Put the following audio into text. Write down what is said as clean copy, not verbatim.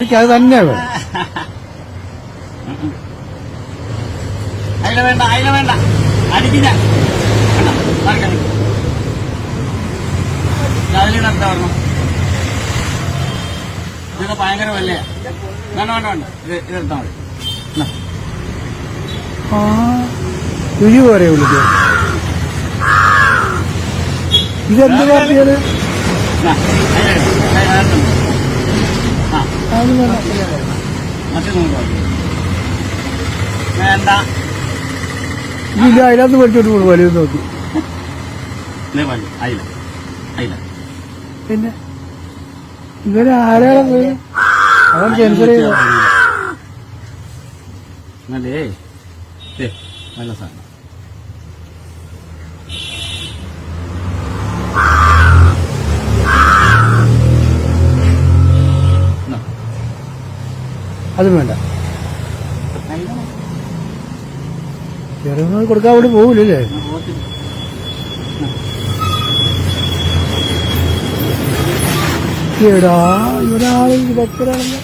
എനിക്ക് അത് തന്നെ വേണം. അതിനെ വേണ്ട, അതിനെ വേണ്ട, അടിക്കില്ല. അതിൽ നടത്താ പറഞ്ഞു. ഇതൊക്കെ ഭയങ്കര വല്ലയാ. വേണ്ട വേണ്ട വേണ്ട, ഇതെടുത്താ മതി. രുചി പോരെ വിളിക്കുക. ഇതെന്ത് പാർട്ടിയാണ്? വേണ്ട, ഇല്ല, അതിനകത്ത് പഠിച്ചോട്ട് പോകും. വലിയ നോക്കി പിന്നെ ഇവര് ആരാണ് പോയി? അവൻ ക്യാൻസർ ചെയ്ത നല്ല സാധനം. അതും വേണ്ട. ചെറുത് കൊടുക്കാൻ വേണ്ടി പോകില്ലല്ലേ? എടാ, ഇവിടെ ആളെങ്കിൽ ഭക്തരാണല്ലോ.